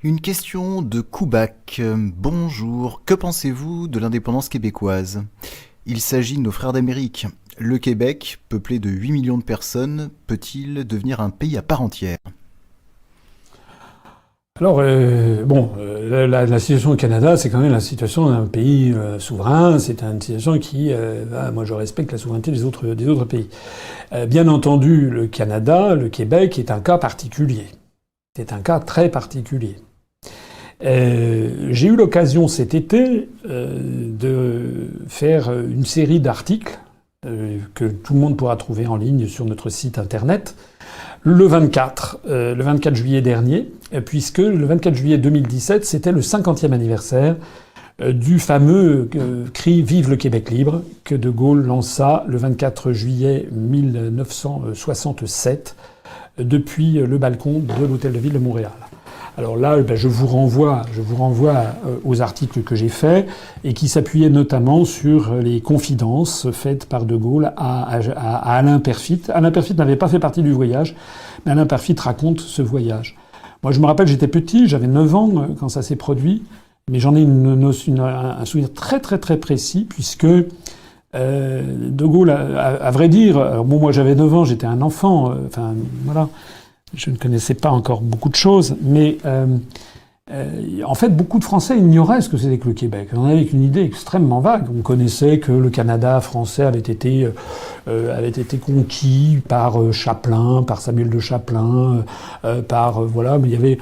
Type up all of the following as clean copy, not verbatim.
Une question de Koubac. Bonjour, que pensez-vous de l'indépendance québécoise? Il s'agit de nos frères d'Amérique. Le Québec, peuplé de 8 millions de personnes, peut-il devenir un pays à part entière? Alors, la situation au Canada, c'est quand même la situation d'un pays souverain. C'est une situation qui, moi, je respecte la souveraineté des autres pays. Bien entendu, le Canada, le Québec est un cas particulier. C'est un cas très particulier. J'ai eu l'occasion cet été de faire une série d'articles que tout le monde pourra trouver en ligne sur notre site internet le 24 juillet dernier, puisque le 24 juillet 2017, c'était le 50e anniversaire du fameux cri Vive le Québec libre que De Gaulle lança le 24 juillet 1967 depuis le balcon de l'Hôtel de Ville de Montréal. Alors là, je vous renvoie aux articles que j'ai faits et qui s'appuyaient notamment sur les confidences faites par De Gaulle à Alain Peyrefitte. Alain Peyrefitte n'avait pas fait partie du voyage, mais Alain Peyrefitte raconte ce voyage. Moi, je me rappelle, j'étais petit, j'avais 9 ans quand ça s'est produit, mais j'en ai un souvenir très très très précis puisque De Gaulle, à vrai dire, bon, moi j'avais 9 ans, j'étais un enfant, voilà. Je ne connaissais pas encore beaucoup de choses, mais en fait, beaucoup de Français ignoraient ce que c'était que le Québec. On avait une idée extrêmement vague. On connaissait que le Canada français avait été conquis par Champlain, par Samuel de Champlain, voilà. Mais il y avait,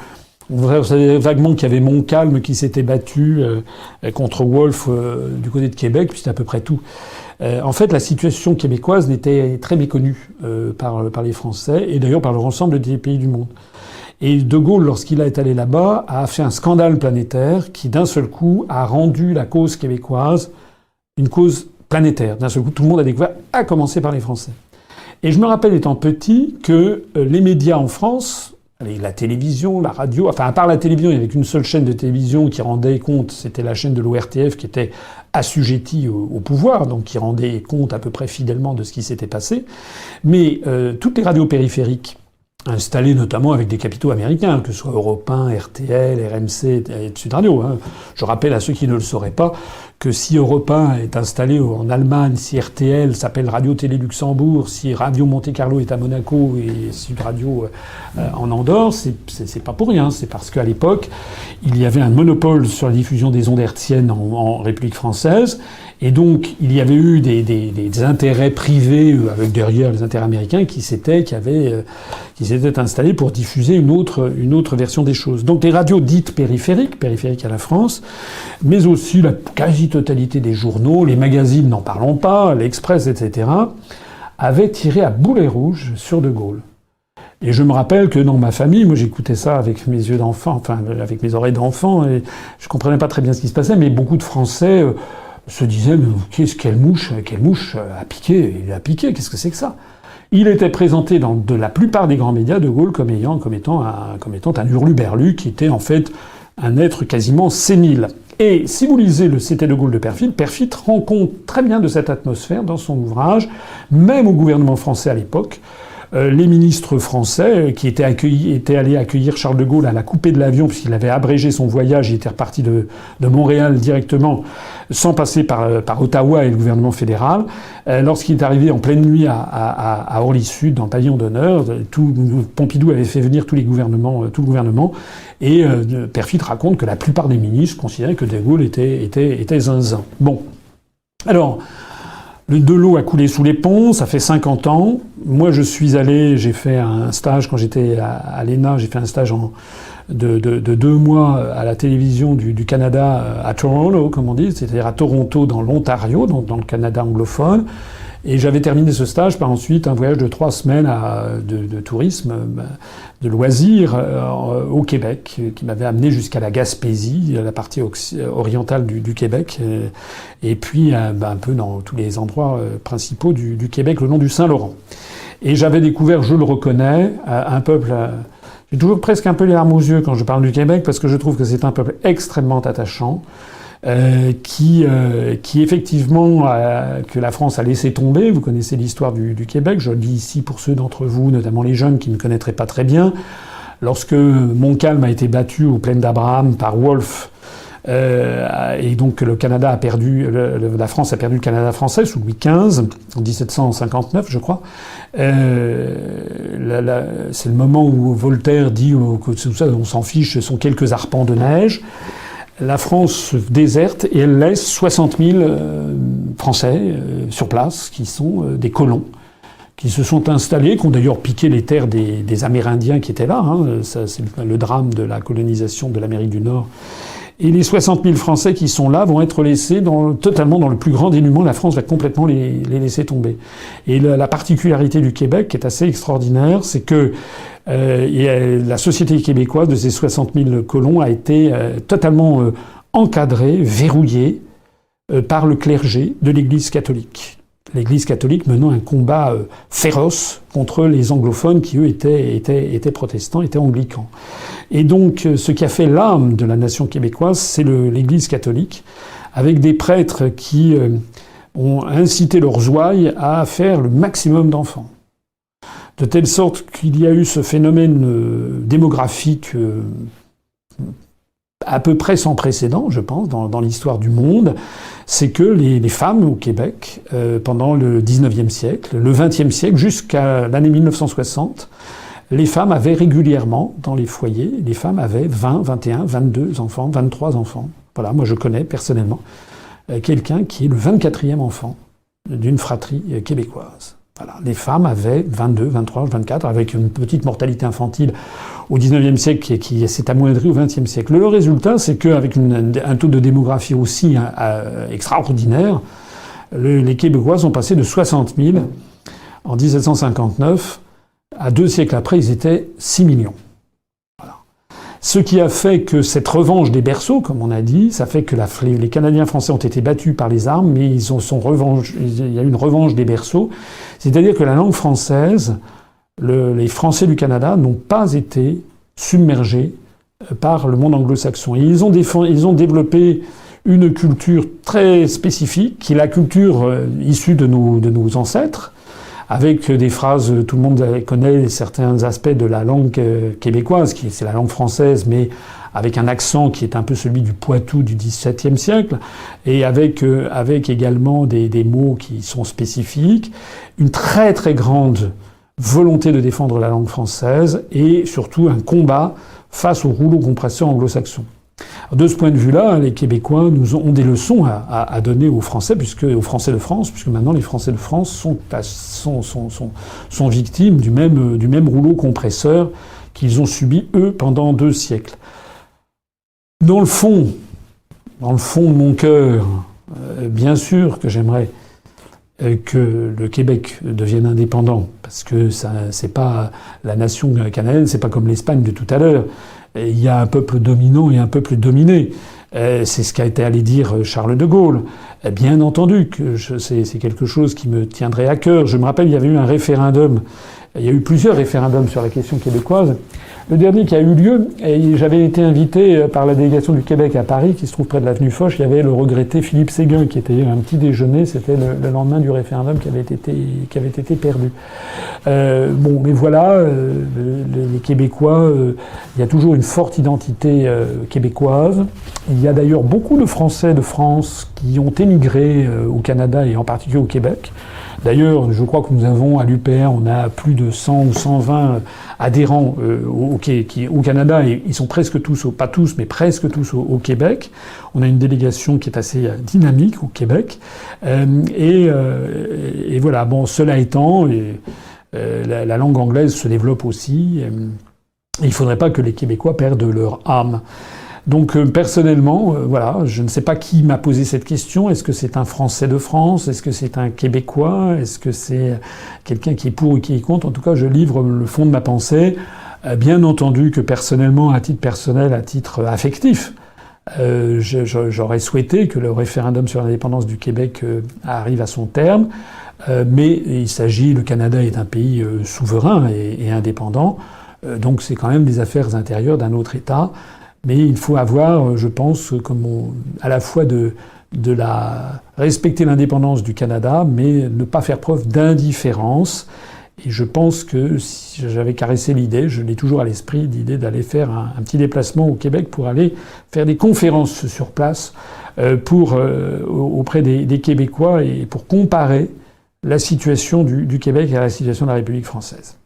on savait vaguement qu'il y avait Montcalm qui s'était battu contre Wolfe du côté de Québec, puis c'était à peu près tout. En fait, la situation québécoise n'était très méconnue par les Français et d'ailleurs par l'ensemble des pays du monde. Et De Gaulle, lorsqu'il est allé là-bas, a fait un scandale planétaire qui, d'un seul coup, a rendu la cause québécoise une cause planétaire. D'un seul coup, tout le monde a découvert, à commencer par les Français. Et je me rappelle, étant petit, que les médias en France, la télévision, la radio, enfin, à part la télévision, il n'y avait qu'une seule chaîne de télévision qui rendait compte, c'était la chaîne de l'ORTF qui était assujettie au pouvoir, donc qui rendait compte à peu près fidèlement de ce qui s'était passé. Mais toutes les radios périphériques, installées notamment avec des capitaux américains, que ce soit Europe 1, RTL, RMC et Sud Radio. Je rappelle à ceux qui ne le sauraient pas que si Europe 1 est installé en Allemagne, si RTL s'appelle Radio-Télé Luxembourg, si Radio Monte-Carlo est à Monaco et Sud Radio en Andorre, c'est pas pour rien. C'est parce qu'à l'époque, il y avait un monopole sur la diffusion des ondes hertziennes en République française. Et donc, il y avait eu des intérêts privés avec derrière les intérêts américains qui s'étaient installés pour diffuser une autre version des choses. Donc, les radios dites périphériques à la France, mais aussi la quasi-totalité des journaux, les magazines, n'en parlons pas, l'Express, etc., avaient tiré à boulet rouge sur De Gaulle. Et je me rappelle que dans ma famille, moi j'écoutais ça avec mes yeux d'enfant, enfin avec mes oreilles d'enfant, et je comprenais pas très bien ce qui se passait, mais beaucoup de Français se disait mais quelle mouche a piqué, il a piqué, qu'est-ce que c'est que ça? Il était présenté dans de la plupart des grands médias De Gaulle comme étant un hurluberlu qui était en fait un être quasiment sénile. Et si vous lisez le C'était De Gaulle de Peyrefitte rend compte très bien de cette atmosphère dans son ouvrage, même au gouvernement français à l'époque. Les ministres français qui étaient allés accueillir Charles de Gaulle à la coupée de l'avion puisqu'il avait abrégé son voyage, il était reparti de Montréal directement sans passer par Ottawa et le gouvernement fédéral. Lorsqu'il est arrivé en pleine nuit à Orly-Sud, dans le pavillon d'honneur, Pompidou avait fait venir tout le gouvernement, et Peyrefitte raconte que la plupart des ministres considéraient que De Gaulle était zinzin. Bon. Alors, de l'eau a coulé sous les ponts, ça fait 50 ans. Moi, j'ai fait un stage quand j'étais à l'ENA, j'ai fait un stage de 2 mois à la télévision du Canada à Toronto, comme on dit, c'est-à-dire à Toronto, dans l'Ontario, donc dans le Canada anglophone. Et j'avais terminé ce stage par ensuite un voyage de 3 semaines de tourisme, de loisirs au Québec, qui m'avait amené jusqu'à la Gaspésie, la partie orientale du Québec, et puis un peu dans tous les endroits principaux du Québec, le long du Saint-Laurent. Et j'avais découvert, je le reconnais, un peuple... J'ai toujours presque un peu les larmes aux yeux quand je parle du Québec, parce que je trouve que c'est un peuple extrêmement attachant, qui effectivement que la France a laissé tomber. Vous connaissez l'histoire du Québec. Je le dis ici pour ceux d'entre vous, notamment les jeunes, qui ne connaîtraient pas très bien. Lorsque Montcalm a été battu aux plaines d'Abraham par Wolfe, et donc le Canada a perdu, la France a perdu le Canada français sous Louis XV, en 1759, je crois. C'est le moment où Voltaire dit que tout ça, on s'en fiche, ce sont quelques arpents de neige. La France déserte et elle laisse 60 000 Français sur place, qui sont des colons, qui se sont installés, qui ont d'ailleurs piqué les terres des Amérindiens qui étaient là. Ça, c'est le drame de la colonisation de l'Amérique du Nord. Et les 60 000 Français qui sont là vont être laissés totalement dans le plus grand dénuement. La France va complètement les laisser tomber. Et la particularité du Québec, qui est assez extraordinaire, c'est que la société québécoise de ces 60 000 colons a été totalement encadrée, verrouillée par le clergé de l'Église catholique. L'Église catholique menant un combat féroce contre les anglophones qui, eux, étaient protestants, étaient anglicans. Et donc, ce qui a fait l'âme de la nation québécoise, c'est l'Église catholique, avec des prêtres qui ont incité leurs ouailles à faire le maximum d'enfants. De telle sorte qu'il y a eu ce phénomène démographique à peu près sans précédent, je pense, dans l'histoire du monde, c'est que les femmes au Québec, pendant le 19e siècle, le 20e siècle, jusqu'à l'année 1960, les femmes avaient régulièrement, dans les foyers, les femmes avaient 20, 21, 22 enfants, 23 enfants. Voilà, moi je connais personnellement quelqu'un qui est le 24e enfant d'une fratrie québécoise. Voilà, les femmes avaient 22, 23, 24, avec une petite mortalité infantile au 19e siècle qui s'est amoindrie au 20e siècle. Le résultat, c'est qu'avec un taux de démographie aussi extraordinaire, les Québécois sont passés de 60 000 en 1759 à 2 siècles après, ils étaient 6 millions. Voilà. Ce qui a fait que cette revanche des berceaux, comme on a dit, ça fait que les Canadiens français ont été battus par les armes, mais il y a eu une revanche des berceaux. C'est-à-dire que la langue française, les Français du Canada n'ont pas été submergés par le monde anglo-saxon. Et ils ont développé une culture très spécifique, qui est la culture issue de nos ancêtres, avec des phrases, tout le monde connaît certains aspects de la langue québécoise, c'est la langue française, mais avec un accent qui est un peu celui du Poitou du XVIIe siècle, et avec également des mots qui sont spécifiques, une très très grande volonté de défendre la langue française, et surtout un combat face au rouleau compresseur anglo-saxon. De ce point de vue-là, les Québécois ont des leçons à donner aux Français, aux Français de France, puisque maintenant les Français de France sont victimes du même rouleau compresseur qu'ils ont subi, eux, pendant 2 siècles. Dans le fond de mon cœur, bien sûr que j'aimerais que le Québec devienne indépendant, parce que ça, c'est pas la nation canadienne, c'est pas comme l'Espagne de tout à l'heure. Il y a un peuple dominant et un peuple dominé. C'est ce qu'a été allé dire Charles de Gaulle. Bien entendu que c'est quelque chose qui me tiendrait à cœur. Je me rappelle, il y avait eu un référendum. Il y a eu plusieurs référendums sur la question québécoise. Le dernier qui a eu lieu, et j'avais été invité par la délégation du Québec à Paris, qui se trouve près de l'avenue Foch, il y avait le regretté Philippe Séguin, qui était un petit déjeuner, c'était le lendemain du référendum qui avait été perdu. Mais voilà, les Québécois, il y a toujours une forte identité québécoise. Il y a d'ailleurs beaucoup de Français de France qui ont émigré au Canada et en particulier au Québec. D'ailleurs, je crois que nous avons à l'UPR, on a plus de 100 ou 120 adhérents au Canada, et ils sont presque tous, pas tous, mais presque tous au Québec. On a une délégation qui est assez dynamique au Québec. Et voilà, bon, cela étant, la langue anglaise se développe aussi. Il ne faudrait pas que les Québécois perdent leur âme. Donc personnellement, voilà, je ne sais pas qui m'a posé cette question. Est-ce que c'est un Français de France? Est-ce que c'est un Québécois? Est-ce que c'est quelqu'un qui est pour ou qui est contre? En tout cas, je livre le fond de ma pensée. Bien entendu que personnellement, à titre personnel, à titre affectif, j'aurais souhaité que le référendum sur l'indépendance du Québec arrive à son terme. Mais le Canada est un pays souverain et indépendant. Donc c'est quand même des affaires intérieures d'un autre État. Mais il faut avoir, je pense, à la fois respecter l'indépendance du Canada, mais ne pas faire preuve d'indifférence Et je pense que si j'avais caressé l'idée, je l'ai toujours à l'esprit, l'idée d'aller faire un petit déplacement au Québec pour aller faire des conférences sur place auprès des Québécois et pour comparer la situation du Québec à la situation de la République française.